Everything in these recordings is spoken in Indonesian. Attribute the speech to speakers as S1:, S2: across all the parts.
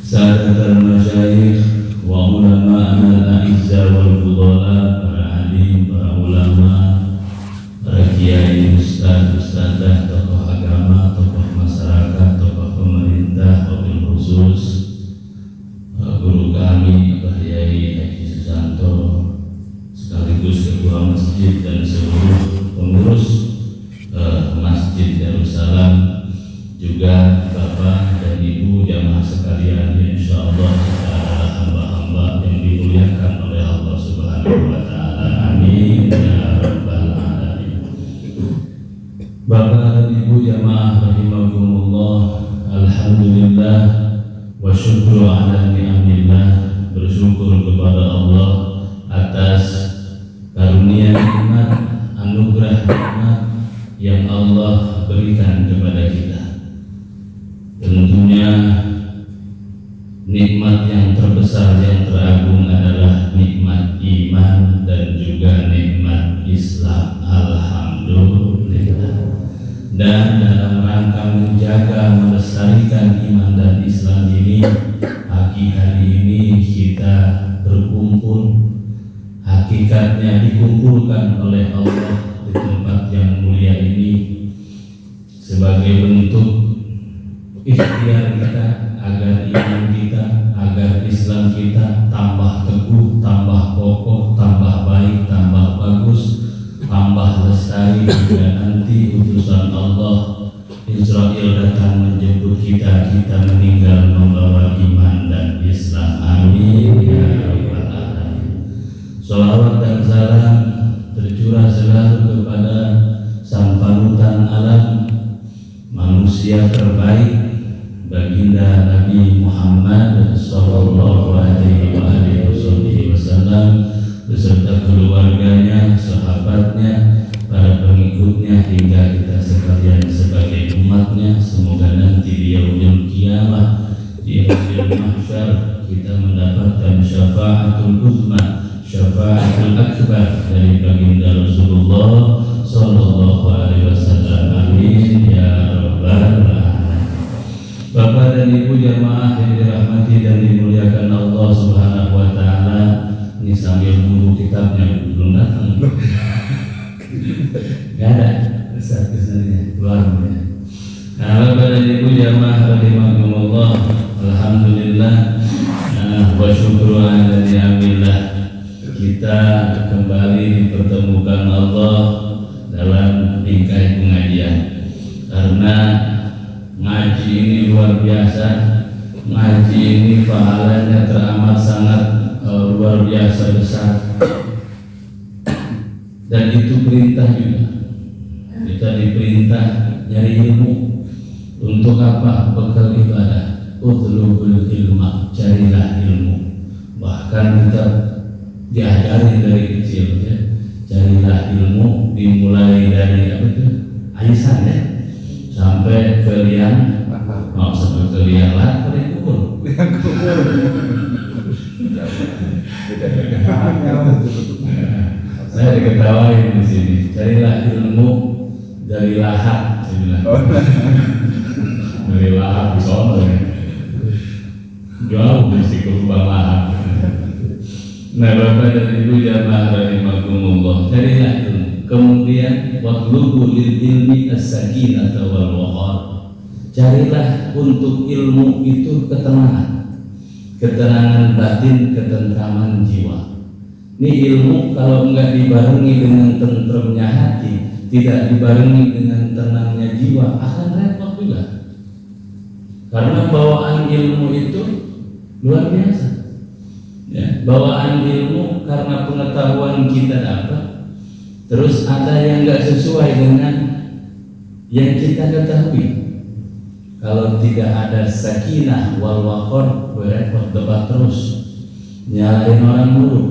S1: Sadatul masyayikh wa ulama'ana al-a'izza wal fudala, para alim, para ulama, para kiai, ustaz, ustazah, tokoh agama, tokoh masyarakat, tokoh pemerintah, wabil khusus guru kami Pak Yai Haji Susanto, sekaligus ketua masjid dan seluruh pengurus Masjid Darussalam, juga Bapak dan Ibu jamaah sekalian, insyaallah kita adalah hamba-hamba yang dimuliakan oleh Allah Subhanahu wa taala. Amin ya rabbal alamin. Bapak dan Ibu jamaah rahimakumullah, alhamdulillah wa syukru ala ni'amillah, bersyukur kepada Allah atas karunia nikmat, anugerah nikmat yang Allah berikan kepada kita. Tentunya nikmat yang terbesar, yang teragung adalah nikmat iman dan juga nikmat Islam. Alhamdulillah. Dan dalam rangka menjaga, melestarikan iman dan Islam ini, pagi hari ini kita berkumpul, hakikatnya dikumpulkan oleh Allah di tempat yang mulia ini sebagai bentuk ikhtiar kita agar iman kita, agar Islam kita tambah teguh, tambah kokoh, tambah baik, tambah bagus, tambah lestari hingga nanti utusan Allah Israel datang menjemput kita, kita meninggal membawa iman dan Islam. Amin ya rabbal alamin. Sholawat dan salam tercurah selalu kepada sang panutan alam, manusia terbaik, baginda Nabi Muhammad sallallahu alaihi wasallam beserta keluarganya, sahabatnya, para pengikutnya hingga kita sekalian sebagai umatnya. Semoga nanti di yaumil qiyamah, di yaumil mahsyar, kita mendapatkan syafaatul uzma, syafaatul akbar dari baginda Rasulullah sallallahu alaihi wasallam. Amin ya rabbal alamin. Bapak dan Ibu jamaah yang dirahmati dan dimuliakan Allah Subhanahu wa taala, ini sambil nunggu kitabnya belum datang. Gak ada saat kesannya keluar ya. Nah, Bapak dan Ibu jamaah rahimakumullah, alhamdulillah wa syukru ala ni'amillah, kita kembali dipertemukan Allah dalam bingkai pengajian. Karena ngaji ini luar biasa, ngaji ini pahalanya teramat sangat luar biasa besar, dan itu perintah juga. Kita diperintah nyari ilmu. Untuk apa? Bekal ibadah. Utlubul ilma, carilah ilmu. Bahkan kita diajari dari kecil ya, carilah ilmu, dimulai dari apa itu? Aisyah ya, sampai ke liang, sampai ke liang lahat, ke liang kubur. Saya diketawain di sini. Carilah ilmu dari lahat, saya bilang. Dari lahat di sono ya. Jauh mesti ke lubang lahat. Nah, Bapak dan Ibu jamaah rahimakumullah, carilah ilmu. Kemudian watlubu lil ilmi as-sakinata wal waqar. Carilah untuk ilmu itu ketenangan, ketenangan batin, ketentraman jiwa. Ini ilmu kalau enggak dibarengi dengan tentremnya hati, tidak dibarengi dengan tenangnya jiwa, akan repot juga. Karena bawaan ilmu itu luar biasa. Ya, bawaan ilmu karena pengetahuan kita dapat, terus ada yang enggak sesuai dengan yang kita ketahui. Kalau tidak ada sakinah wal waqar, repot, debat terus, nyalain orang mulu.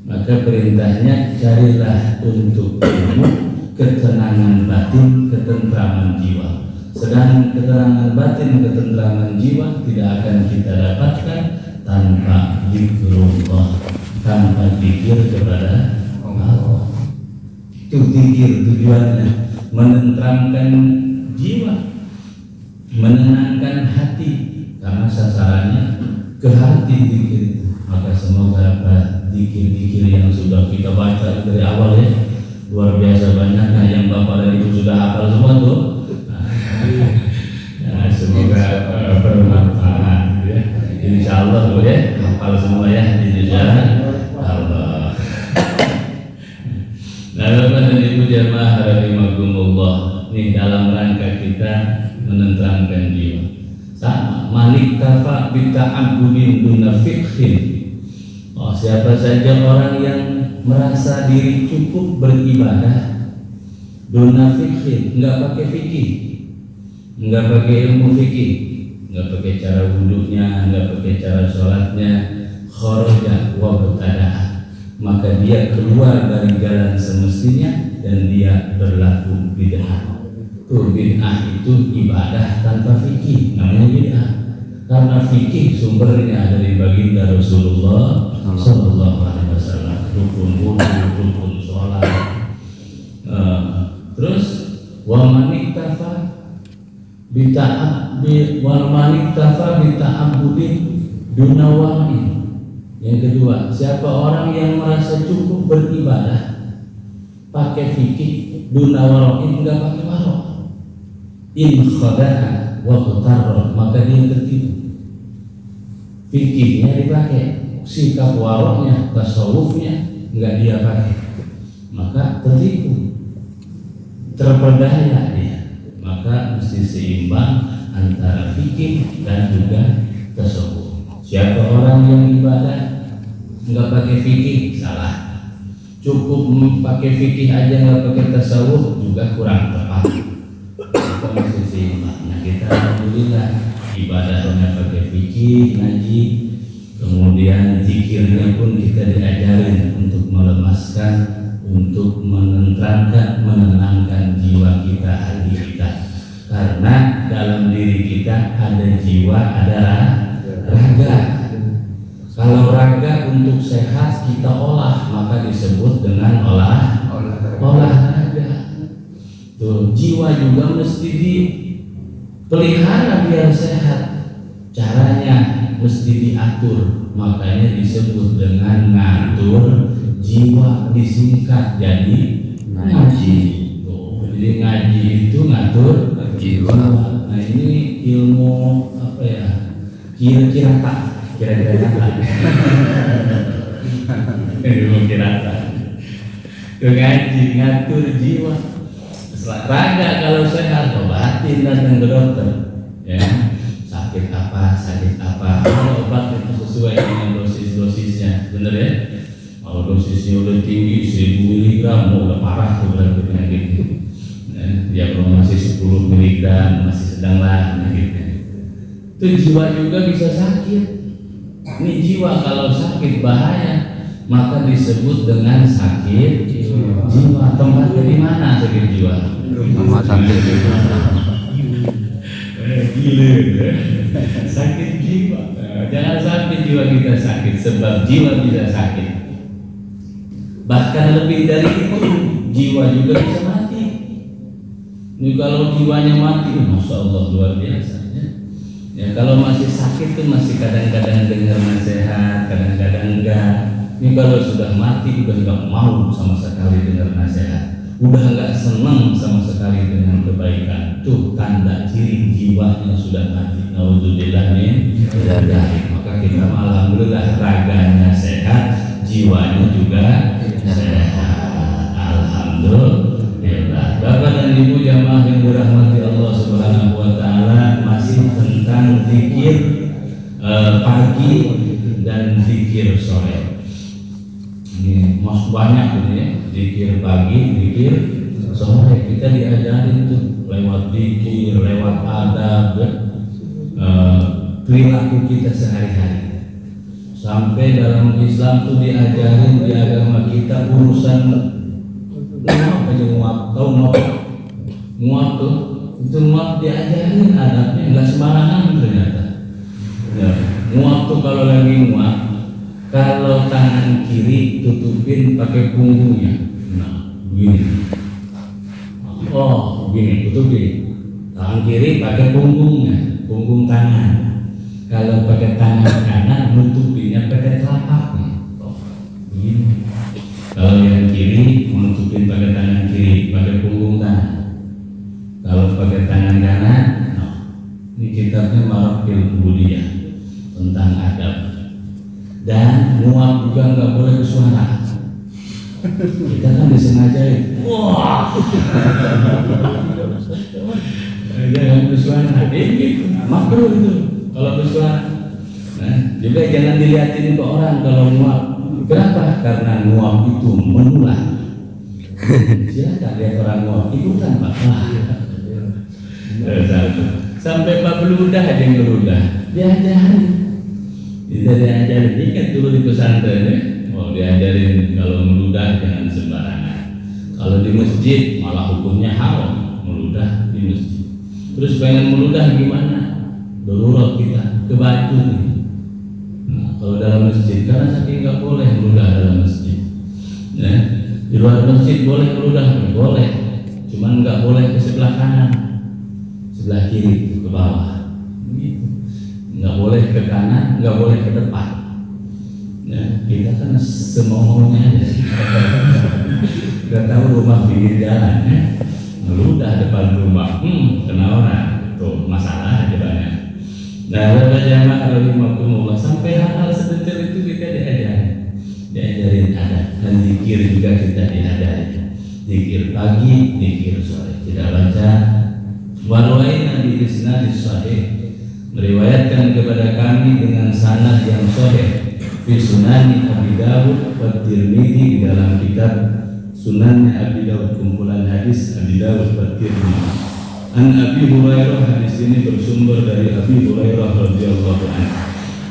S1: Maka perintahnya carilah untuk ilmu ketenangan batin, ketentraman jiwa. Sedang ketenangan batin, ketentraman jiwa tidak akan kita dapatkan tanpa zikrullah, tanpa zikir kepada Allah. Itu zikir tujuannya menenteramkan jiwa, menenangkan hati. karena sasarannya ke hati zikir itu. Maka semoga zikir-zikir yang sudah kita baca dari awal ya, luar biasa banyaknya, yang Bapak dan Ibu sudah hafal semua tuh. Nah, semoga bermanfaat ya. Insya Allah tuh ya, hafal semua ya, insya Allah. Nah, Bapak dan Ibu jamaah rahimakumullah, ini dalam rangka kita menenteramkan jiwa. Sama, malik tafa bita'abudin duna fiqhin. Oh, siapa saja orang yang merasa diri cukup beribadah duna fiqhin, enggak pakai fikih, enggak pakai ilmu fikih, enggak pakai cara wudhunya, enggak pakai cara sholatnya, kharaja wa batadah, maka dia keluar dari jalan semestinya dan dia berlaku bid'ah. Tuh, bid'ah itu ibadah tanpa fikih, namanya bid'ah. Karena fikih sumbernya dari baginda Rasulullah Sallallahu Alaihi Wasallam, rukun wudu, rukun sholat. Terus wa maniktafa bita'abudin dunawain. Yang kedua, siapa orang yang merasa cukup beribadah pakai fikih dunawain, enggak pakai warok, in khada'a wa qatarra, maka dia tertipu. Fikihnya dipakai, sikap waroknya, tasawufnya enggak dia pakai, maka tertipu, terperdaya dia. Maka mesti seimbang antara fikih dan juga tasawuf. Siapa orang yang ibadah enggak pakai fikih, salah. Cukup pakai fikih aja enggak pakai tasawuf juga kurang tepat. Kita mesti seimbang. Nah, kita alhamdulillah ibadahnya pakai fikih, ngaji, kemudian zikirnya pun kita diajarin untuk melemaskan, untuk menenteramkan, menenangkan jiwa kita, hati kita. Karena dalam diri kita ada jiwa, ada raga. Kalau raga untuk sehat kita olah, maka disebut dengan olahraga. Tuh, jiwa juga mesti dipelihara biar sehat. Caranya mesti diatur, makanya disebut dengan ngatur jiwa, disingkat jadi ngaji. Tuh, jadi ngaji itu ngatur jiwa. Nah, ini ilmu apa ya? Kira-kira ilmu kirata. Tuh, ngaji ngatur jiwa. Raga kalau sehat obatin, datang ke dokter ya, sakit apa ada obat itu sesuai dengan dosis-dosisnya, bener ya. Kalau dosisnya udah tinggi 1000 mg udah parah tuh berarti penyakitnya ya. Kalau masih 10 mg masih sedang lah penyakitnya. Itu jiwa juga bisa sakit. Ini jiwa kalau sakit bahaya, maka disebut dengan sakit jiwa. Tempat dari mana sakit jiwa? Rumah sakit. Gila, sakit jiwa. Jangan sampai jiwa kita sakit, sebab jiwa bisa sakit. Bahkan lebih dari itu, jiwa juga bisa mati. Ini kalau jiwanya mati, masya Allah luar biasa. Ya, kalau masih sakit tuh masih kadang-kadang dengar nasihat, kadang-kadang enggak. Ini kalau sudah mati udah nggak mau sama sekali dengar nasihat, udah nggak senang sama sekali dengan kebaikan. Tuh tanda ciri jiwanya sudah mati. Naudzubillah min dzalik. Maka kita alhamdulillah raganya sehat, jiwanya juga sehat. Alhamdulillah. Bapak dan Ibu jamaah yang dirahmati Allah Subhanahu wa taala, masih tentang zikir pagi dan zikir sore. Ini mas banyak ini ya, zikir pagi, zikir sore. Kita diajarin tuh lewat zikir, lewat adab, perilaku kita sehari-hari. Sampai dalam Islam tuh diajarin di agama kita urusan nguap aja, nguap, tahu nguap tuh, itu nguap diajarin adabnya, nggak sembarangan ternyata. Ya, nguap tuh kalau lagi nguap, kalau tangan kiri tutupin pakai punggungnya, nah begini. Oh begini, tutupin. Tangan kiri pakai punggungnya, punggung tangan. Kalau pakai tangan kanan menutupinya pakai telapaknya. Begini. Kalau yang kiri menutupin pakai tangan kiri, pakai punggung kanan. Kalau pakai tangan kanan, ini kitabnya Maraqil Budiyah tentang adab. Dan muak juga nggak boleh bersuara. Kita kan disengajain, wah, jangan bersuara. Ini makruh itu kalau bersuara. Nah, juga jangan dilihatin ke orang kalau muak. Kenapa? Karena muak itu menular. Silakan lihat orang muak, ikutan Pak. Sampai Pak beludah ada yang beludah, diajarin. Kita diajarin, ingat dulu di pesantren ya. Oh, diajarin kalau meludah jangan sembarangan. Kalau di masjid malah hukumnya haram meludah di masjid. Terus pengen meludah gimana? Darurat kita ke batu nih. Nah, kalau dalam masjid karena saking nggak boleh meludah dalam masjid. Nah, di luar masjid boleh meludah, boleh. Cuman nggak boleh ke sebelah kanan, sebelah kiri ke bawah. Gitu. Nggak boleh ke kanan, nggak boleh ke depan. Nah, kita kan semaunya aja. Gak tahu rumah pinggir jalan ya. Meludah depan rumah, kena orang. Tuh masalah aja banyak. Nah, Bapak jamaah rahimakumullah, sampai hal-hal seperti itu kita diajarin ada, dan zikir juga kita diajarin. Zikir pagi, zikir sore. Tidak baca. Warwaina bi isnadis sahih, meriwayatkan kepada kami dengan sanad yang sahih. Fi Sunani Abi Dawud wa Tirmidzi, dalam kitab Sunannya Abi Dawud, kumpulan hadis Abi Dawud wa Tirmidzi. An Abi Hurairah, hadis ini bersumber dari Abi Hurairah radhiyallahu anhu.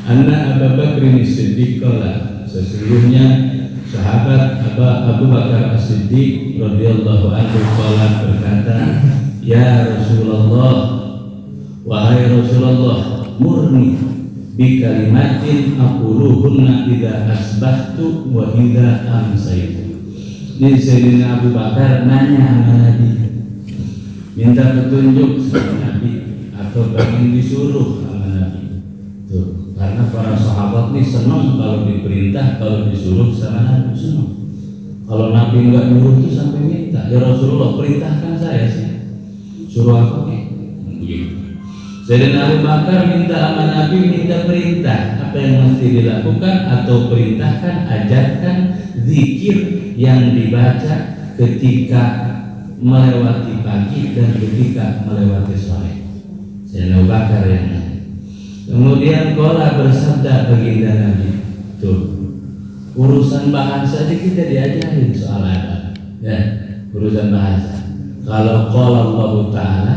S1: Anna Abu Bakr As-Siddiq qala, sesungguhnya sahabat Abu Bakar As-Siddiq radhiyallahu anhu qala, berkata, ya Rasulullah, wahai Rasulullah, murni bi kalimatin aquluhunna idza asbahtu wa idza amsaytu. Ini Sayyidina Abu Bakar nanya sama Nabi, minta petunjuk sama Nabi atau pengen disuruh sama Nabi. Tuh, karena para sahabat ini senang kalau diperintah, kalau disuruh sama Nabi senang. Kalau Nabi enggak nyuruh itu sampai minta, ya Rasulullah perintahkan saya sih. Suruh apa nih? Begitu. Sayyidina Abu Bakar minta sama Nabi, minta perintah apa yang mesti dilakukan atau perintahkan, ajarkan zikir yang dibaca ketika melewati pagi dan ketika melewati sore. Sayyidina Abu Bakar yang nanya. Kemudian qala, bersabda baginda Nabi, tuh urusan bahasa kita diajarin soal adab ya, urusan bahasa. Kalau qala Allah Ta'ala,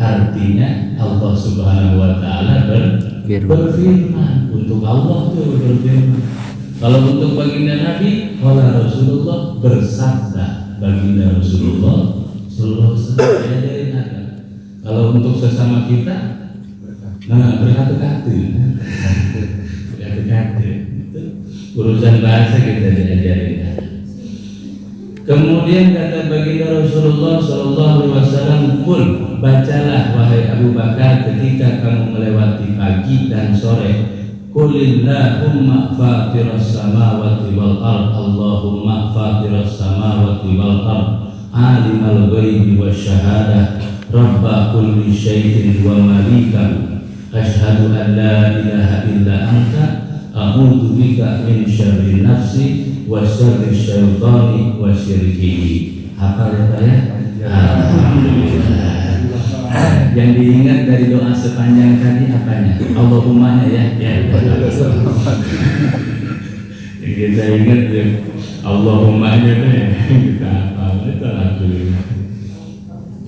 S1: artinya Allah Subhanahu wa Ta'ala berfirman. Untuk Allah tuh berfirman. Kalau untuk baginda Nabi, qala Rasulullah, bersabda baginda Rasulullah sallallahu alaihi wasallam, diajarin adab. Kalau untuk sesama kita, berkata-kata urusan bahasa kita diajarin. Kemudian kata baginda Rasulullah sallallahu alaihi wasallam, qul, bacalah wahai Abu Bakar ketika kamu melewati pagi dan sore, qulillahumma fatiras samawati wal ard, Allahumma fatiras samawati wal ard, alimal ghaibi wasyahadah, rabba kulli syai'in wa malikahu, asyhadu an la ilaha illa anta, a'udzu bika min syarri nafsi wa syarri syaitani wa syirkihi. Hafal ya Pak ya? Alhamdulillah. Yang diingat dari doa sepanjang tadi apanya? Allahumma ya. Yang kita ingat ya Allahumma nya kita hafal itu. Alhamdulillah.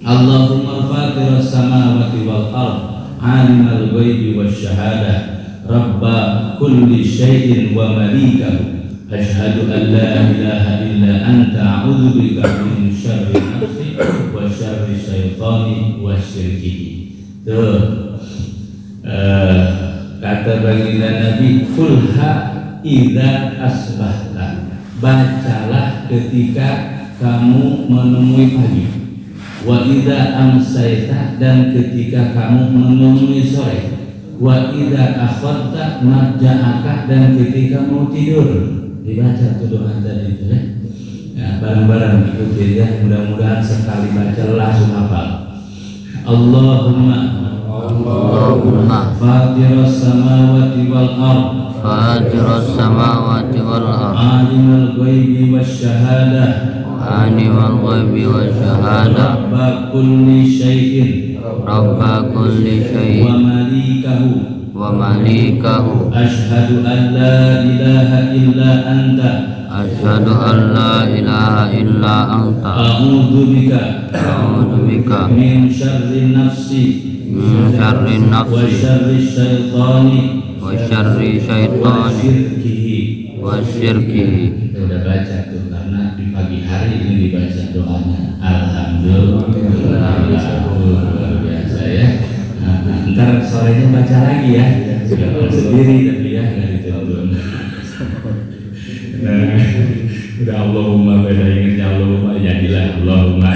S1: Allahumma fatiras samawati wal ard, alimal ghaibi wasyahadah, rabba kulli syai'in wa malikahu, asyhadu an la ilaha illa anta, a'udzu bika min syarri nafsi wa syarri syaitani wa syirkihi. Tuh kata baginda Nabi, kulha idza asbahta, bacalah ketika kamu menemui pagi, wa idza amsayta, dan ketika kamu menemui sore. wa idza akhadta madja'aka, dan ketika mau tidur dibaca tuh doa tadi itu ya. Ya, bareng-bareng ikuti ya, mudah-mudahan sekali baca langsung hafal. Allahumma fatiras samawati wal ardh
S2: fatiras samawati wal ardh
S1: alimul ghaibi wasyahadah
S2: alimul ghaibi wasyahadah
S1: rabba kulli syai'in
S2: rabba kulli syai'in
S1: wa malikahu
S2: asyhadu
S1: an la ilaha illa anta a'udzu bika min syarri nafsi wa syarri syaitani wa syirkihi. Kita udah baca tuh, karena di pagi hari ini dibaca doanya. Alhamdulillah, luar biasa ya. Ntar sorenya baca lagi ya, sendiri tapi ya nggak dituntun. Nah, udah Allahumma beda ingatnya Allahumma jadilah Allahumma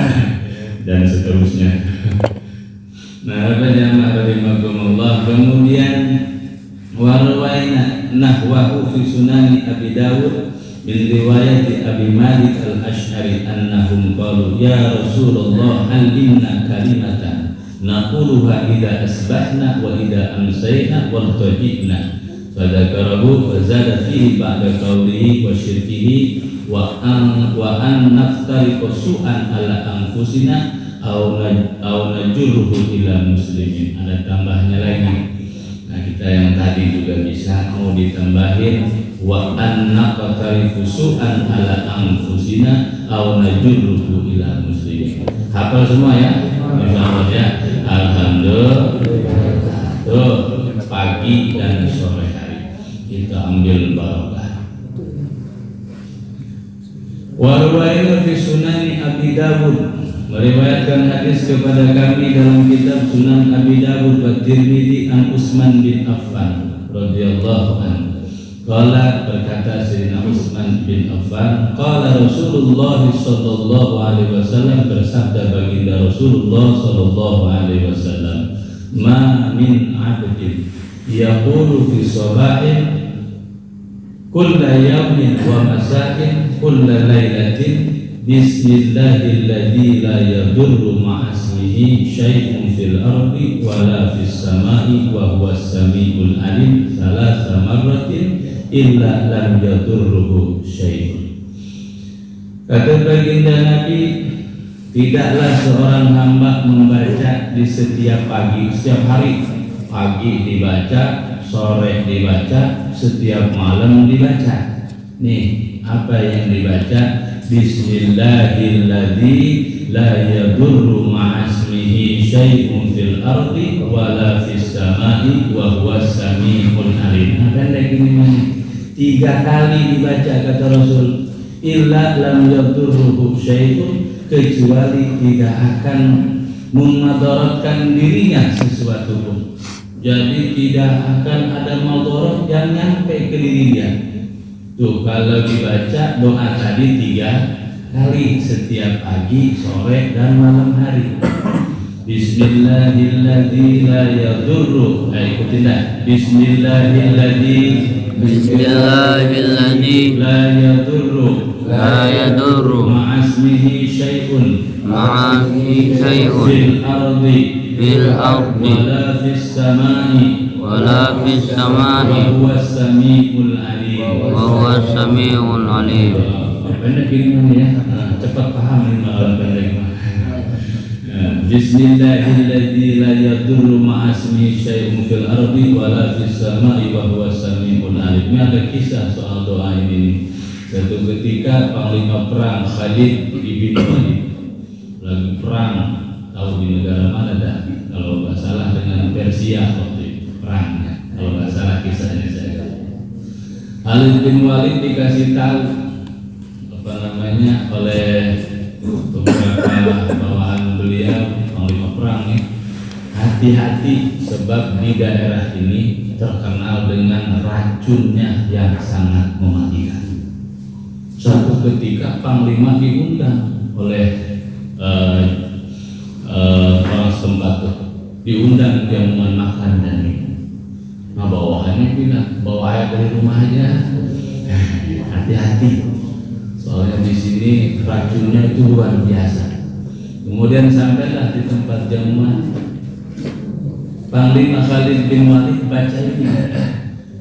S1: dan seterusnya. Nah, jamaah rahimakumullah, kemudian warwaina nahwahu fi sunani Abi Dawud min riwayat Abi Malik al-Asy'ari annahum qalu ya Rasulullah allimna kalimatan naquluha idza asbahna wa idza amsayna wa tajibna fadzakarahu fazada fihi ba'da qawlihi wa syirkihi wa an naftariqa su'an ala anfusina au najurruhu ila muslimin. Ada tambahnya lagi. Nah, kita yang tadi juga bisa mau ditambahin wa an naqtarifu su'an ala anfusina au najurruhu ila muslimin. Hafal semua ya? Insyaallah ya. Alhamdulillah. Tuh, pagi dan sore hari kita ambil barokah. Wa riwayat fi sunani Abi Dawud, meriwayatkan hadis kepada kami dalam kitab Sunan Abi Dawud wa Tirmidzi an Utsman bin Affan radhiyallahu anhu. Qala, berkata Sayyidina Utsman bin Affan, qala Rasulullah sallallahu alaihi wasallam, bersabda baginda Rasulullah sallallahu alaihi wasallam, ma min 'abdin yaqulu fi sabahin kulla yawmin wa masa'in kulla lailatin bismillahilladzi la yadurru ma'asmihi syai'un fil ardi wala fis sama'i wa huwas samiul alim salasa marratin illa lam yadurruhu syai'un. Kata baginda Nabi, tidaklah seorang hamba membaca di setiap pagi, setiap hari, pagi dibaca, sore dibaca, setiap malam dibaca. Nih, apa yang dibaca? Bismillahilladzi la yadurru ma'asmihi syai'un fil ardi wala fis sama'i wa huwas samiul alim. Akan lagi ini 3 kali dibaca kata Rasul, illa lam yadurruhu syai'un, kecuali tidak akan memadaratkan dirinya sesuatu pun. Jadi tidak akan ada madarat yang nyampe ke diri dia. Tuh, kalau dibaca doa tadi 3 kali setiap pagi, sore, dan malam hari. Bismillahilladzi la yadurru, ikutinlah. Bismillahilladzi
S2: la yadurru
S1: ma'asmihi syai'un fil ardi wala fis sama'i
S2: wa huwas samiul alim.
S1: Pendek ini ya, cepat paham ini malam pendek. Bismillahilladzi la yadurru ma'asmihi syai'un fil ardi wala fis sama'i wa huwas samiul alim. Ini ada kisah soal doa ini. Suatu ketika panglima perang Khalid bin Walid lagi perang, tahu di negara mana dah? Kalau nggak salah dengan Persia waktu itu perangnya. Kalau nggak salah kisahnya saya. Khalid bin Walid dikasih tahu oleh beberapa bawahan beliau, panglima perang nih, hati-hati sebab di daerah ini terkenal dengan racunnya yang sangat mematikan. Suatu ketika panglima diundang oleh orang setempat, diundang jamuan makan dan minum. Nah bawahannya bilang bawa air dari rumah aja. Hati-hati, soalnya di sini racunnya itu luar biasa. Kemudian sampailah di tempat jamaah, Panglima Khalid bin Walid baca ini,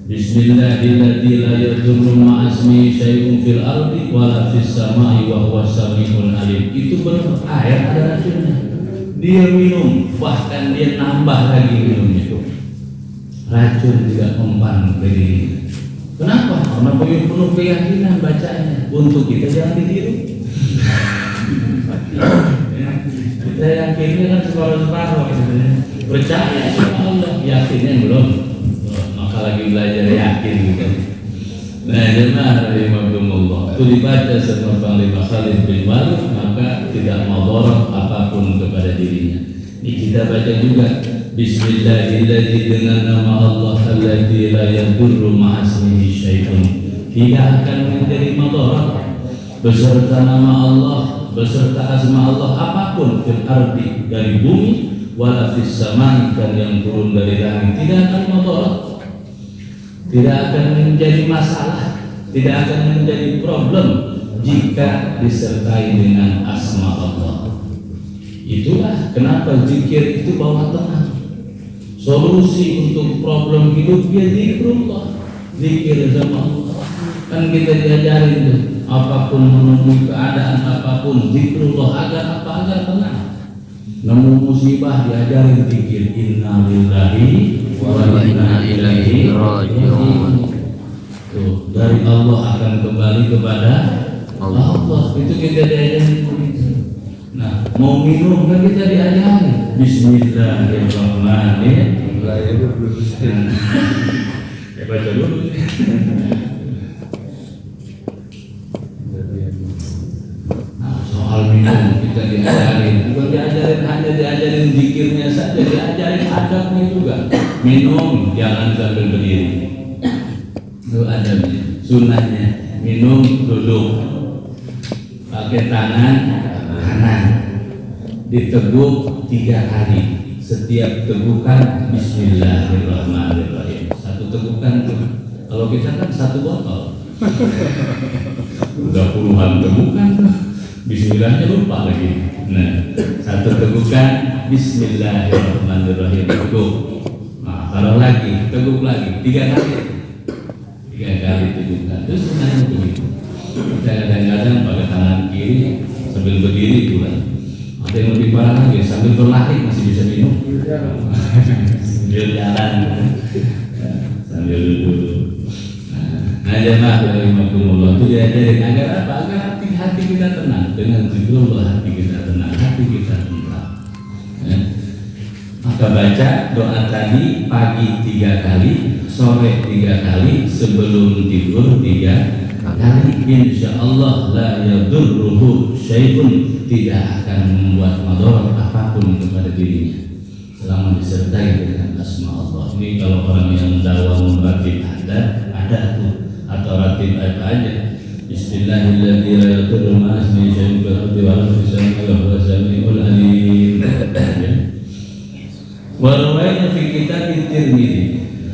S1: Bismillahirrahmanirrahim, la yadurru ma'asmi syai'un fil ardi wala fis sama'i wa huwas sami'ul alim. Itu benar air ada racunnya. Dia minum, bahkan dia nambah lagi minumnya itu. Racun tidak mempan dari. Kenapa? Karena penuh keyakinan bacanya. Untuk kita jangan ditiru. Kita yakinnya kan separuh-separuh gitu ya. Percaya sama Allah, yakinnya belum. Maka lagi belajar yakin gitu. Nah, jemaah rahimakumullah, itu dibaca sama Panglima Khalid bin Walid, maka tidak mudarat apapun kepada dirinya. Ini kita baca juga Bismillahirrahmanirrahim, dengan nama Allah alladzi la yadurru ma'asmihi syai'un. Tidak akan menjadi mudarat beserta nama Allah, beserta asma Allah apapun fil ardi, dari bumi, wala fis samai, dan yang turun dari langit, tidak akan mudarat. Tidak akan menjadi masalah, tidak akan menjadi problem jika disertai dengan asma Allah. Itulah kenapa zikir itu bawa tenang. Solusi untuk problem hidup dia zikrullah, zikir sama Allah. Kan kita diajarin tuh, apapun menemui keadaan apapun, zikrullah agar apa? Agar tenang. Nemu musibah diajarin zikir, inna lillahi wa inna ilaihi raji'un. Tuh, dari Allah akan kembali kepada Allah. Itu kita diajarin begitu. Nah, mau minum kan kita diajarin Bismillahirrahmanirrahim. Baca dulu. Nah, soal minum kita diajarin, bukan diajarin hanya diajarin zikirnya saja, diajarin adabnya juga. Minum jangan sambil berdiri. Itu adabnya, sunnahnya. Minum duduk, pakai tangan kanan, diteguk 3 kali. Setiap tegukan Bismillahirrahmanirrahim. Satu tegukan tuh. Kalau kita kan 1 botol. Udah puluhan tegukan tuh. Bismillahnya lupa lagi. Nah, 1 tegukan Bismillahirrahmanirrahim, teguk. Nah, taruh lagi, teguk lagi 3 kali. 3 kali tegukan. Terus sebenarnya begitu. Kita kadang-kadang pakai tangan kiri sambil berdiri pula. Ada yang lebih parah lagi, sambil berlari masih bisa minum. Sambil jalan, sambil duduk. Nah, jemaah rahimakumullah, itu diajarin agar apa? Agar hati kita tenang. Dengan zikrullah hati kita tenang, hati kita tenang. Ya. Maka baca doa tadi pagi 3 kali, sore 3 kali, sebelum tidur 3 kali. Insya Allah la yadurruhu syai'un, tidak akan membuat madarat apapun kepada dirinya selama disertai dengan asma Allah. Ini kalau orang yang dawam ratib ada tuh, atau ratib apa aja. Bismillahirrahmanirrahim, la yadurru ma'asmihi syai'un fil ardi wa la fis samai wa huwas samiul alim. Wa rawaina fi kitab Tirmidzi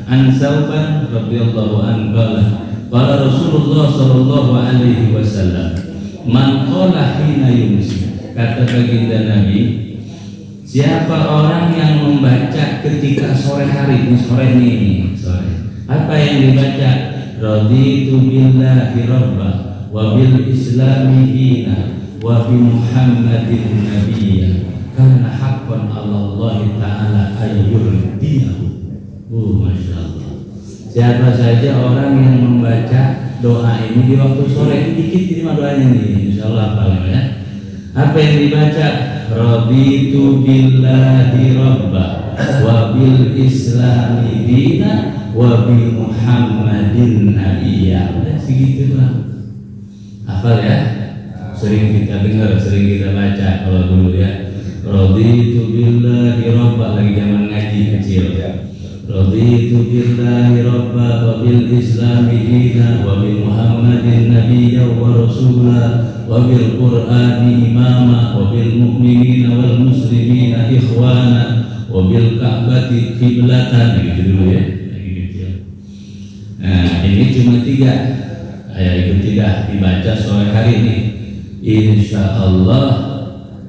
S1: an Sauban radhiyallahu anhu qala Rasulullah sallallahu alaihi wasallam, man qala hina yumsi, kata baginda Nabi, siapa orang yang membaca ketika sore hari, sore ini, sore, apa yang dibaca? Raditu billahi rabba wa bil islami dina wa bi Muhammadin nabiyya karena haqqan 'ala Allah taala ayyurdiyahu. Masya Allah. Siapa saja orang yang membaca doa ini di waktu sore, dikit terima doanya nih, insya Allah apa ya? Apa yang dibaca? Raditu billahi rabba wa bil islami dina wa bi Muhammadin nabiyya. Segitulah. Hafal ya? Sering kita dengar, sering kita baca kalau dulu ya. Raditu billahi rabba, lagi zaman ngaji kecil. Raditu billahi rabba wa bil islami dina wa bi Muhammadin nabiyya wa rasulah wa bil qur'ani imama wa bil mu'minina wal muslimina ikhwana wa bil ka'bati qiblatan. Gitu dulu ya, lagi kecil. ketiga, itu tidak dibaca sore hari ini. Insya Allah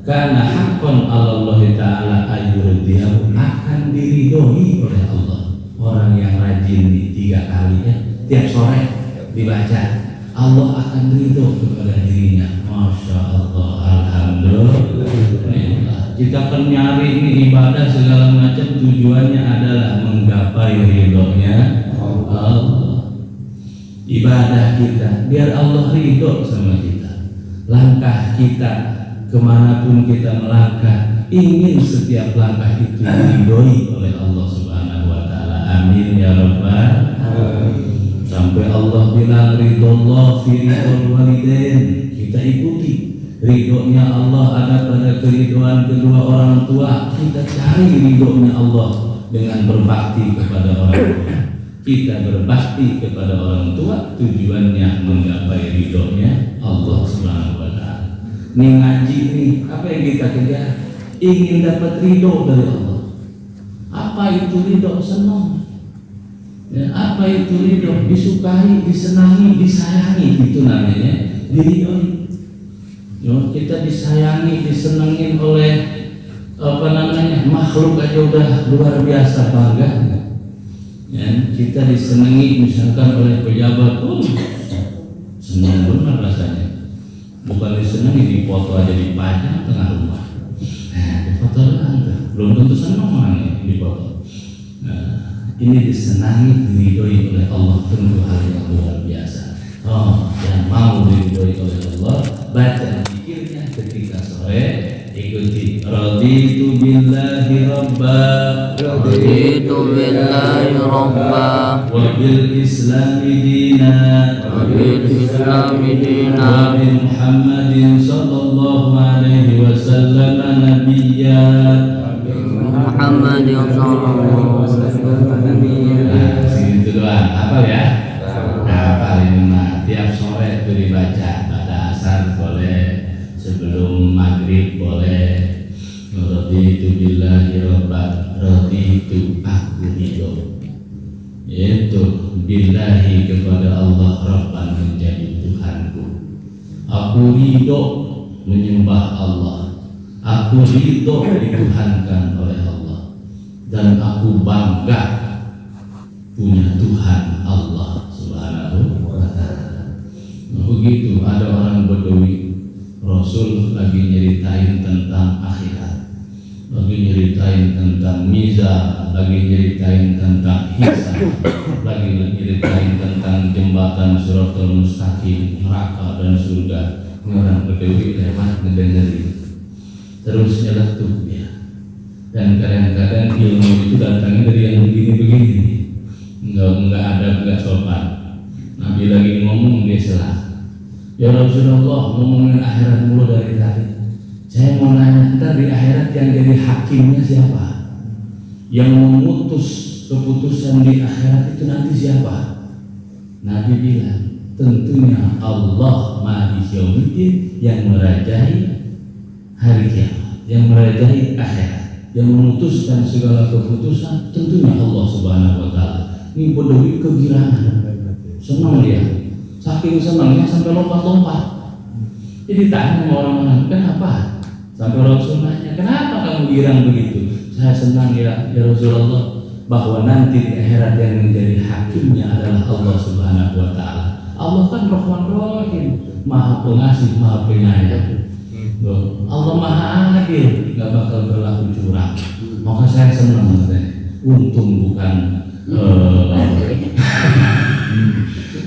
S1: karena hakon Allah Ta'ala ayyurdiyahu akan diridhoi oleh Allah. Orang yang rajin di 3 kali ya, tiap sore dibaca, Allah akan ridho kepada dirinya. Masya Allah, alhamdulillah. Kita akan nyari ini ibadah segala macam, tujuannya adalah menggapai ridhonya Allah. Ibadah kita biar Allah ridho sama kita. Langkah kita kemanapun kita melangkah, ingin setiap langkah itu diridhoi oleh Allah Subhanahu wa Ta'ala. Amin ya rabbal alamin. Sampai Allah bilang ridhollah fi ridhol walidain, kita ikuti ridhonya Allah ada pada keridhoan kedua orang tua. Kita cari ridhonya Allah dengan berbakti kepada orang tua. Kita berbakti kepada orang tua tujuannya menggapai ridhonya Allah Subhanahu wa Ta'ala. Ini ngaji nih, apa yang kita kejar? Ingin dapat ridho dari Allah. Apa itu ridho? Senang. Ya, apa itu ridho? Disukai, disenangi, disayangi, itu namanya diridhoi. Ya, kita disayangi, disenangin oleh makhluk aja udah luar biasa bangga. Ya, kita disenangi misalkan oleh pejabat, senang benar rasanya. Bukan disenangi, dipoto aja dipajang tengah rumah. Dipoto belum tentu senang orangnya dipoto. Ini disenangi, diridhoi oleh Allah, tentu hal yang luar biasa. Yang mau diridhoi oleh Allah, baca zikirnya ketika sore, ikuti raditu billahi rabba,
S2: Raditu billahi rabba,
S1: wa bil islami dina,
S2: wa bil islami dina,
S1: wa bi Muhammadin sallallahu alaihi wasallam nabiyya.
S2: Muhammad sallallahu alaihi wasallam.
S1: Segitu doang. Apa ya? Hafal ini mah. Tiap sore itu dibaca. Pada asar boleh, sebelum maghrib boleh. Raditu billahi rabban, raditu aku ridho. Yaitu billahi kepada Allah rabban menjadi Tuhanku. Aku ridho menyembah Allah. Aku ridho dituhankan oleh Allah, dan aku bangga punya Tuhan Allah Subhanahu wa Ta'ala. Begitu ada orang Badawi, Rasul lagi nyeritain tentang akhirat, lagi nyeritain tentang mizan, lagi nyeritain tentang hisab, lagi nyeritain tentang jembatan Shiratal Mustaqim, neraka dan surga. Orang Badawi lewat ngedengerin, terus nyeletuk ya. Dan kadang-kadang ilmu itu datangnya dari yang begini-begini, enggak ada, enggak sopan. Nabi lagi ngomong dia salah. Ya Rasulullah, ngomongin akhirat mulu dari tadi. Saya mau nanya, ntar di akhirat yang jadi hakimnya siapa? Yang memutus keputusan di akhirat itu nanti siapa? Nabi bilang, tentunya Allah Maliki Yaumiddin yang merajahi hari kiamat, yang merajahi akhirat, yang memutuskan segala keputusan, tentunya Allah Subhanahu wa Ta'ala. Ini Badawi kegirangan, senang dia, saking senangnya sampai lompat-lompat. Jadi tanya sama orang-orang, kenapa? Sampai Rasul nanya, kenapa kamu girang begitu? Saya senang ya Rasulullah, bahwa nanti di akhirat yang menjadi hakimnya adalah Allah Subhanahu wa Ta'ala. Allah kan Rahman Rahim, Maha Pengasih, Maha Penyayang. Allah Maha Adil, gak bakal berlaku curang. Maka saya senang, untung bukan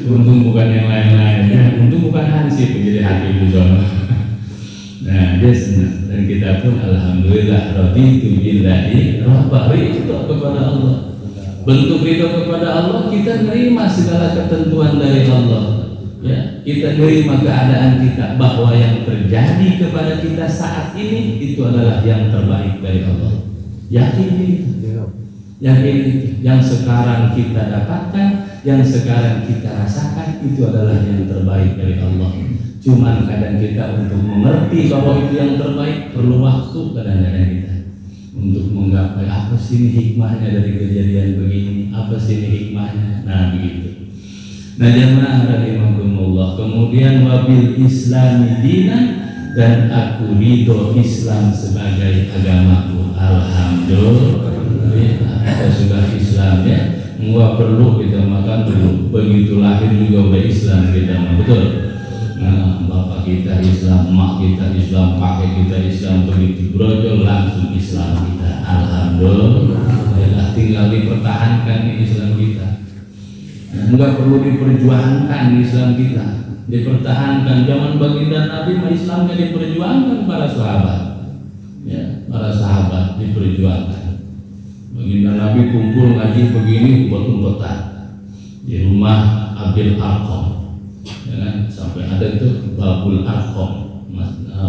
S1: untung bukan yang lain-lain, untung bukan Hansip menjadi hakim itu. Nah, dia senang, dan kita pun alhamdulillah raditu billahi rabba, ridho kepada Allah. Bentuk ridho kepada Allah, kita menerima segala ketentuan dari Allah. Ya, kita menerima keadaan kita bahwa yang terjadi kepada kita saat ini itu adalah yang terbaik dari Allah. Yakin itu. Yakin itu. Yang sekarang kita dapatkan, yang sekarang kita rasakan itu adalah yang terbaik dari Allah. Cuman kadang kita untuk mengerti bahwa itu yang terbaik perlu waktu kadang-kadang kita untuk menggapai apa sih hikmahnya dari kejadian begini, apa sih hikmahnya. Nah begitu. Nah jamaah rahimakumullah, kemudian wabil islami dinan, dan aku ridho Islam sebagai agamaku. Alhamdulillah, kita sudah Islam ya, nggak perlu kita makan dulu, begitu lahir juga udah Islam kita, betul. Nah, bapak kita Islam, mak kita Islam, kakek kita Islam, begitu brojol langsung Islam kita. Alhamdulillah, tinggal dipertahankan di Islam kita. Enggak perlu diperjuangkan Islam kita, dipertahankan. Zaman baginda Nabi Islamnya diperjuangkan para sahabat, ya, para sahabat diperjuangkan. Baginda Nabi kumpul ngaji begini umpet-umpetan di rumah Abil Arqam, ya kan? Sampai ada itu Babul Arqam,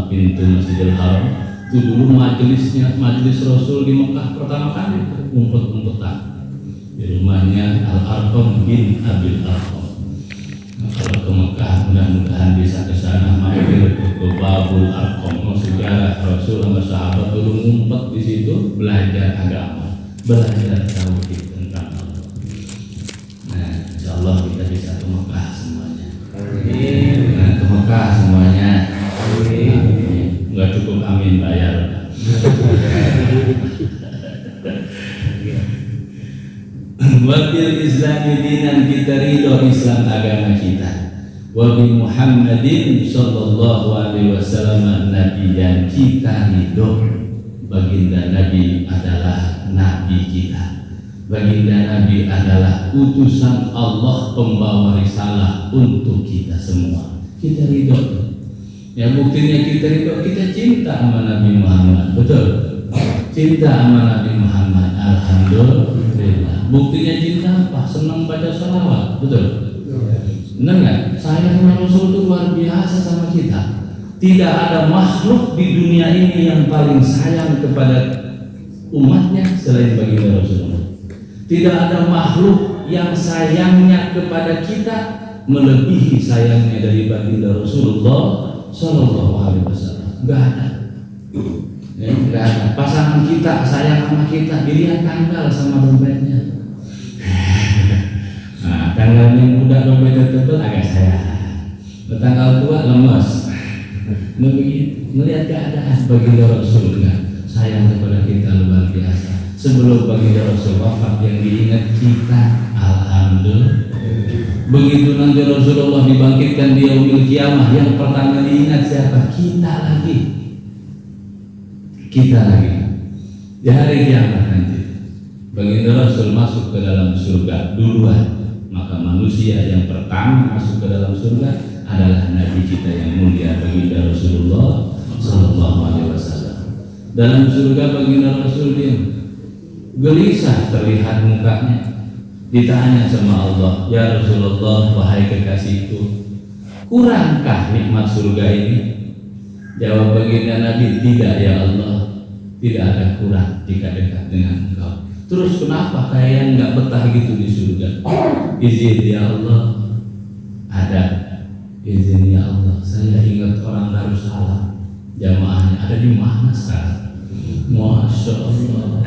S1: pintu Masjidil Haram. Itu dulu majelisnya, majelis Rasul di Mekah pertama kali umpet-umpetan di rumahnya Al-Arqam bin Abil Arqam. Nah, kalau ke Mekah mudah-mudahan bisa ke sana mampir ke Babul Arqam. Sejarah Rasul sama sahabat dulu ngumpet di situ belajar agama, belajar tauhid tentang Allah. Nah, insyaallah kita bisa ke Mekah semuanya. Amin. Nah, ke Mekah semuanya. Amin. Enggak cukup amin bayar. Wabil islami dinan, kita ridho Islam agama kita. Wabi Muhammadin sallallahu alaihi wasallam nabiyan, kita ridho baginda Nabi adalah nabi kita. Baginda Nabi adalah utusan Allah, pembawa risalah untuk kita semua. Kita ridho. Ya buktinya kita ridho, kita cinta sama Nabi Muhammad, betul? Cinta sama Nabi Muhammad, alhamdulillah. Buktinya cinta apa? Senang baca sholawat, betul? Benar nggak? Sayangnya Rasul itu luar biasa sama kita. Tidak ada makhluk di dunia ini yang paling sayang kepada umatnya selain baginda Rasulullah. Tidak ada makhluk yang sayangnya kepada kita melebihi sayangnya dari baginda Rasulullah Sallallahu Alaihi Wasallam. Nggak ada. Ya, nggak ada. Pasangan kita sayang sama kita, dilihat tanggal sama dompetnya. Nah, tanggal yang muda dompetnya tebal agak sayang, tanggal tua lemas. Melihat keadaan baginda Rasul kan sayang kepada kita luar biasa. Sebelum baginda Rasul wafat yang diingat kita, alhamdulillah. Begitu nanti Rasulullah dibangkitkan di yaumil kiamah, yang pertama diingat siapa? Kita lagi. Kita lagi di hari kiamat nanti. Baginda Rasul masuk ke dalam surga duluan, maka manusia yang pertama masuk ke dalam surga adalah Nabi kita yang mulia baginda Rasulullah Sallallahu Alaihi Wasallam. Dalam surga baginda Rasul dia gelisah terlihat mukanya. Ditanya sama Allah, ya Rasulullah, wahai kekasihku, kurangkah nikmat surga ini? Jawab baginda Nabi, tidak ya Allah. Tidak ada kurang jika dekat dengan engkau. Terus kenapa kalian nggak betah gitu di surga? Izin ya Allah. Ada izin ya Allah. Saya ingat orang Darussalam, jamaahnya ada di mana sekarang? Masya Allah.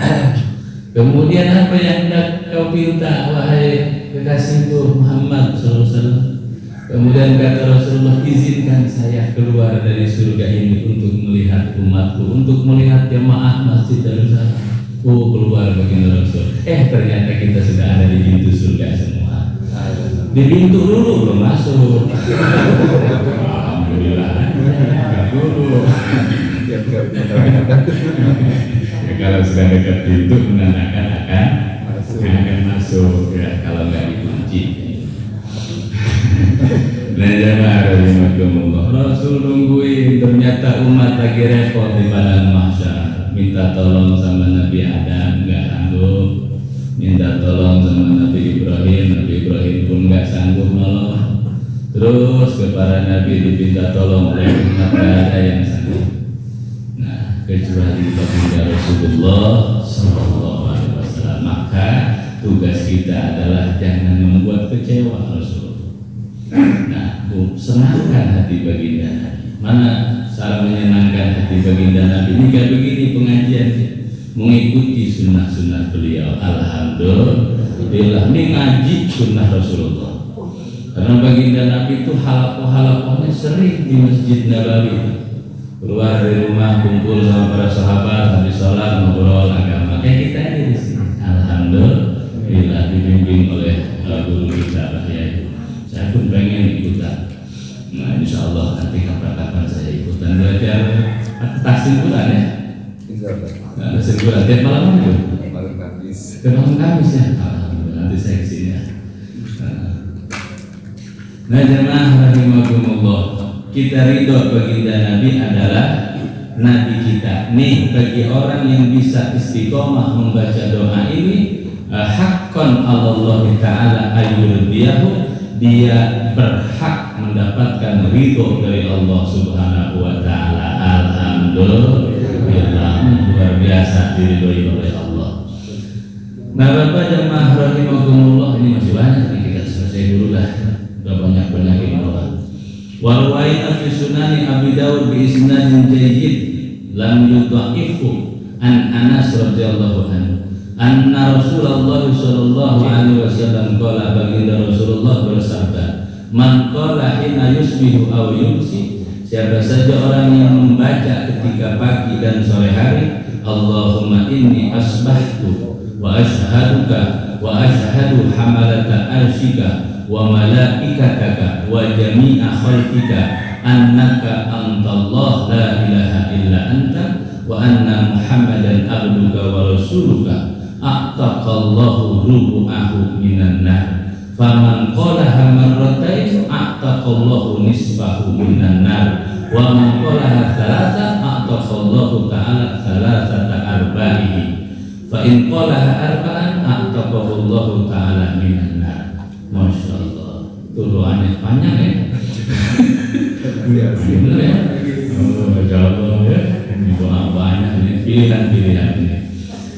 S1: Kemudian apa yang hendak kau minta wahai kekasihku Muhammad SAW? Kemudian kata Rasulullah, izinkan saya keluar dari surga ini untuk melihat umatku, untuk melihat jamaah Masjid Darussalam. Oh, keluar baginda Rasul. Ternyata kita sudah ada di pintu surga semua. Di pintu dulu belum masuk. Alhamdulillah. Dulu. Ya, kalau sudah dekat pintu menandakan akan masuk. Ya, kalau nggak dikunci. Nah jamaah rahimakumullah, Rasul nungguin, ternyata umat lagi repot di padang mahsyar, minta tolong sama Nabi Adam nggak sanggup, minta tolong sama Nabi Ibrahim pun nggak sanggup nolong. Terus kepada Nabi diminta tolong oleh umat nggak ada yang sanggup. Nah kecuali baginda Rasulullah Sallallahu Alaihi Wasallam. Maka tugas kita adalah jangan membuat kecewa Rasul. Nah, senangkan hati baginda Nabi. Mana cara menyenangkan hati baginda Nabi? Ini kayak begini pengajian, mengikuti sunnah-sunnah beliau. Alhamdulillah, ini ngaji sunnah Rasulullah. Karena baginda Nabi itu halakoh-halakohnya sering di Masjid Nabawi. Keluar dari rumah, kumpul sama para sahabat, habis sholat, ngobrol agama. Kayak kita ini di sini. Alhamdulillah dibimbing oleh guru kita Pak Yai. Saya pun pengen ikutan. Nah, insya Allah nanti kapan-kapan saya ikutan belajar tasbih Quran ya. Tasbih Quran tiap malam itu. Malam Kamis ya. Alhamdulillah nanti saya kesini ya. Nah, jemaah rahimakumullah, kita ridho baginda Nabi adalah Nabi kita. Nih, bagi orang yang bisa istiqomah membaca doa ini, haqqan Allah Ta'ala ayyurdiyahu, dia berhak mendapatkan ridho dari Allah Subhanahu wa Ta'ala. Alhamdulillah, luar biasa diridhoi oleh Allah. Nah, Bapak jemaah rahimakumullah, ini masih banyak nih, kita selesai dulu lah. Udah banyak ini orang. Wa ruwaina fi sunani Abi Dawud bi isnadin jayyid lam yudha'ifu an Anas radhiyallahu anhu anna Rasulullah sallallahu alaihi wasallam qala, baginda Rasulullah bersabda, man qala hina yusbihu aw yumsi, siapa saja orang yang membaca ketika pagi dan sore hari, Allahumma inni asbahtu wa ashhaduka wa ashhadu hamalata arsyika wa malaikataka wa jami'a khalqika annaka antallah la ilaha illa anta wa anna muhammadan abduka wa rasuluka a'taqallahu rubu'ahu minan nar faman qalaha marratain a'taqallahu nisfahu minan nar wa man qalaha thalatha a'taqallahu ta'ala thalathata arba'ihi fa in qalaha arba'an a'taqallahu ta'ala minan nar. Masya Allah, itu doanya panjang ya. Bener ya? Oh, Masya Allah ya. Ini doa banyak ini, pilihan-pilihan ini.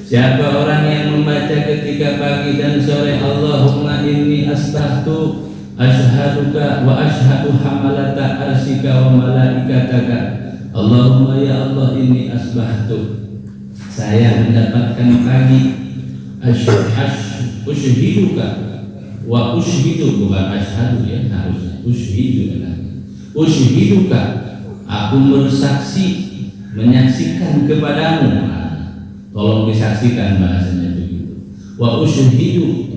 S1: Siapa orang yang membaca ketika pagi dan sore, Allahumma inni asbahtu ashhaduka wa ashhadu hamalata arsika wa malaikataka, Allahumma ya Allah inni asbahtu, saya mendapatkan pagi, ushhiduka wa ushhidu, bukan ashadu ya, harusnya ushhidu kan. Ushhiduka, aku bersaksi, menyaksikan kepadamu. Nah, tolong disaksikan bahasanya begitu. Wa ushhidu,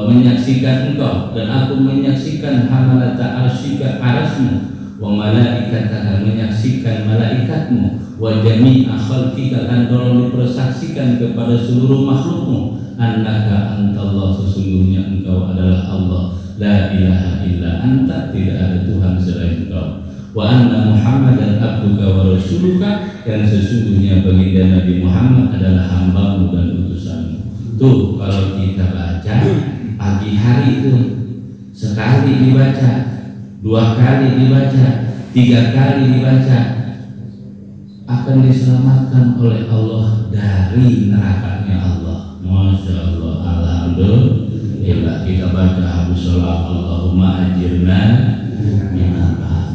S1: menyaksikan engkau, dan aku menyaksikan hamalata arsyika, arasmu, wa malaikataka, menyaksikan malaikatmu, wa jami'a khalqika, dan tolong dipersaksikan kepada seluruh makhlukmu, annaka antallah, sesungguhnya engkau adalah Allah, la ilaha illa anta, tidak ada Tuhan selain engkau, wa anna muhammadan abduka wa rasuluka, dan sesungguhnya baginda Nabi Muhammad adalah hambamu dan utusanmu. Tuh, kalau kita baca pagi hari itu sekali dibaca, 2 kali dibaca, 3 kali dibaca, akan diselamatkan oleh Allah dari nerakanya Allah. Masya Allah, alhamdulillah. Kita baca habis sholat, Allahumma ajirna minan nar.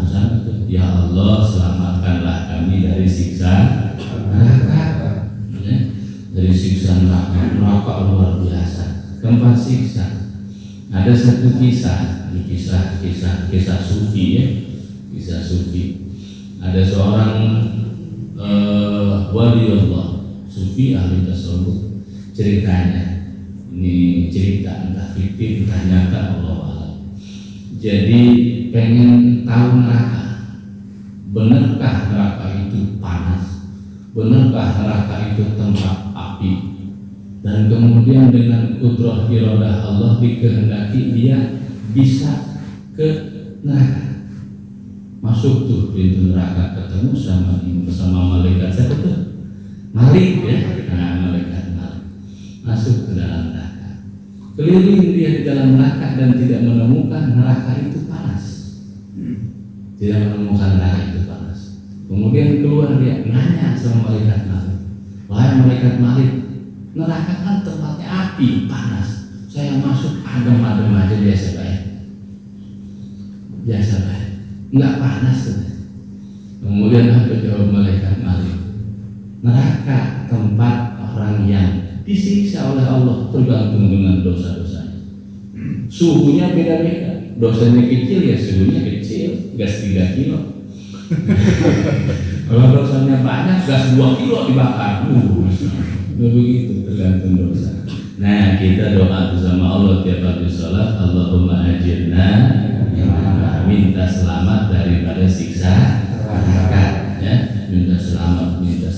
S1: Ya Allah, selamatkanlah kami dari siksa neraka. Dari siksa neraka, neraka luar biasa, tempat siksa. Ada satu kisah sufi ya, kisah sufi. Ada seorang waliullah, sufi ahli tasawuf. Ceritanya, ini cerita entah fiktif entah nyata, Allah a'lam. Jadi pengen tahu neraka, benarkah neraka itu panas, benarkah neraka itu tempat api, dan kemudian dengan kudrah iradah Allah dikehendaki dia bisa ke neraka, masuk tuh pintu neraka, ketemu sama malaikat siapa tuh? Malik ya, nah malaikat masuk ke dalam neraka, keliling dia di dalam neraka dan tidak menemukan neraka itu panas, tidak menemukan neraka itu panas. Kemudian keluar dia nanya sama malaikat Malik, wahai malaikat Malik, neraka kan tempatnya api panas, saya masuk adem-adem aja biasa baik, nggak panas tuh. Kemudian apa jawab malaikat Malik, neraka tempat orang yang disiksa oleh Allah tergantung dengan dosa-dosanya. Suhunya beda-beda. dosanya kecil ya suhunya kecil, gas 3 kilo. Kalau dosanya banyak, gas 2 kilo dibakar. Begitu tergantung dosa. Nah, kita doa bersama Allah tiap habis sholat, Allahumma ajirna, minta selamat daripada siksa neraka, ya. Minta selamat. Begitu.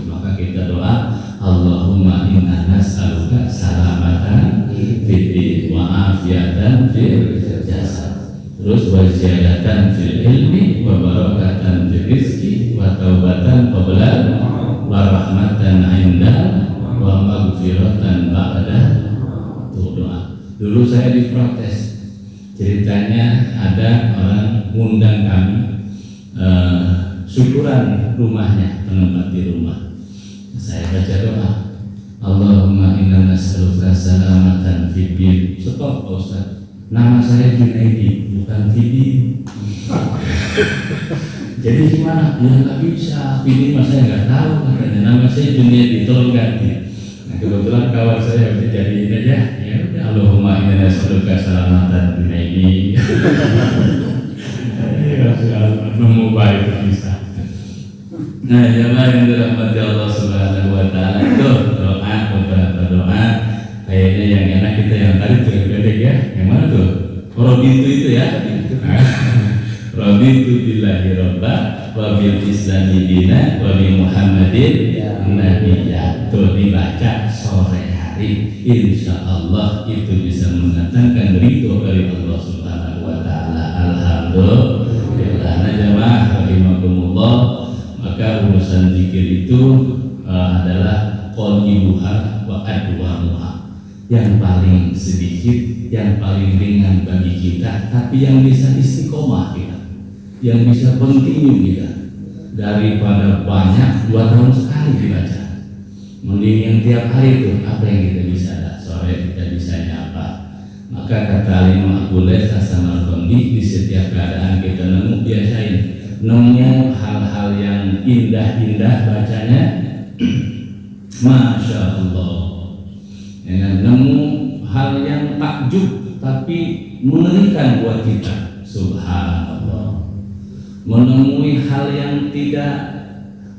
S1: Maka kita doa, Allahumma inna nas'aluka salamatan fid wa afiatan fil jasad. Terus wa ziyadatan fil ilmi wa barakatan fil rizki wa taubatan qabla wa rahmatan 'inda wa maghfiratan ba'da. Itu doa. Dulu saya diprotes. Ceritanya ada orang ngundang kami syukuran rumahnya, menempati rumah. Saya baca doa, Allahumma inna nas'aluka salamatan fid din. Stop Pak Ustaz. Nama saya Junaidi, bukan Fidi. Jadi gimana? Ya nggak bisa. Fidi mas saya nggak tahu katanya. Nama saya Junaidi, tolong ganti. Nah, kebetulan kawan saya udah jadi ini aja. Ya udah, Allahumma inna nas'aluka salamatan Junaidi. Mengubah itu bisa. Nah, jemaah yang dirahmati Allah Subhanahu wa taala, itu doa, beberapa doa. Kayaknya yang enak kita yang tadi pendek ya. Yang mana tuh? Raditu itu ya. Raditu billahi rabba wa bil islami dina wa bi Muhammadin nabiyya. Tuh dibaca sore hari. Insyaallah itu bisa mendatangkan ridho dari Allah Subhanahu wa taala. Alhamdulillah. Nah, jemaah rahimakumullah, maka urusan zikir itu adalah qalibuha wa adwamuha. Yang paling sedikit, yang paling ringan bagi kita, tapi yang bisa istiqomah kita, yang bisa continue kita, daripada banyak 2 tahun sekali dibaca. Mending yang tiap hari itu apa yang kita bisa, sore kita bisanya apa. Maka kata Imam Abu Laits As-Samarqandi, di setiap keadaan kita nemu, biasain nemunya hal-hal yang indah-indah bacanya. Masya Allah. Ya, nemu hal yang takjub tapi mengerikan buat kita. Subhanallah. Menemui hal yang tidak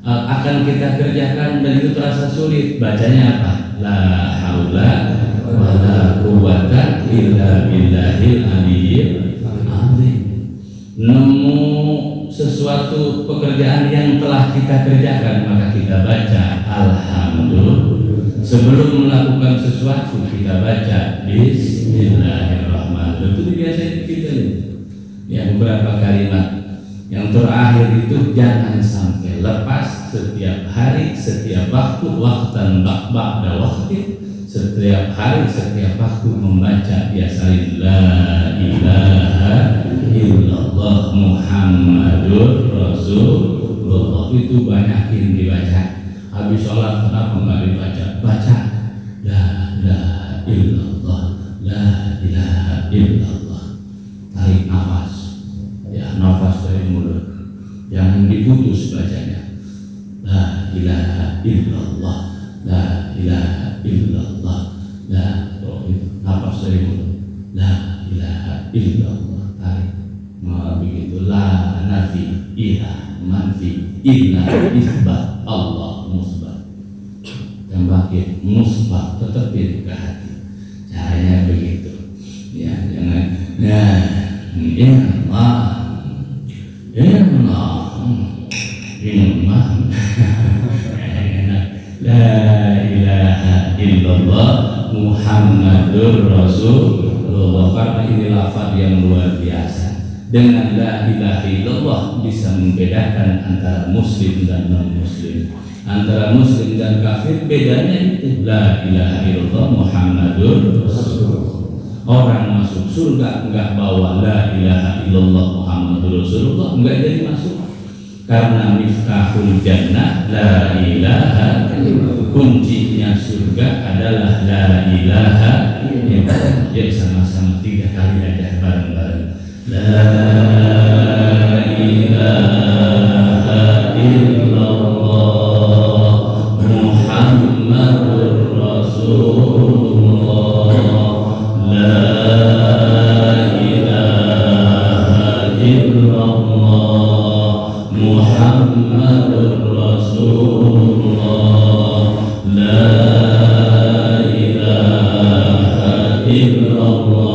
S1: akan kita kerjakan dan itu terasa sulit, bacanya apa? La haula wa la quwwata illa billahil aliyyil azim. Nemu sesuatu pekerjaan yang telah kita kerjakan, maka kita baca alhamdulillah. Sebelum melakukan sesuatu kita baca Bismillahirrahmanirrahim. Itu biasanya kita ini. Ya, beberapa kalimat. Yang terakhir itu jangan sampai lepas. Setiap hari, setiap waktu, waktan ba'da waktu, setiap hari, setiap waktu membaca biasain la ilaha illallah Muhammadur Rasulullah. Itu banyakin dibaca. Habis sholat kenapa nggak dibaca? Baca la ilaha illallah, la ilaha illallah. Tarik nafas, ya, nafas dari mulut, jangan diputus bacanya. La ilaha illallah, la ilaha illallah, la, nafas dari mulut, la ilaha illallah. Tarik, begitu. La nafi ilah manfi illa isbat Allah musbat. Yang bangkit musbat, tetapin ke hati. Caranya begitu. Ya, jangan. Ya, Allah, Allah. La ilaha illallah Muhammadur Rasulullah. Karena ini lafaz yang luar biasa. Dengan la ilaha illallah bisa membedakan antara muslim dan non-muslim, antara muslim dan kafir. Bedanya itu la ilaha illallah Muhammadur Rasulullah. Orang masuk surga enggak bawa la ilaha illallah Muhammadur Rasulullah, enggak jadi masuk. Karena miftahul jannah la ilaha illallah. Kuncinya surga adalah la ilaha illallah. Ya, sama-sama 3 kali aja bareng-bareng. La ilaha illallah Muhammadur Rasulullah. La ilaha illallah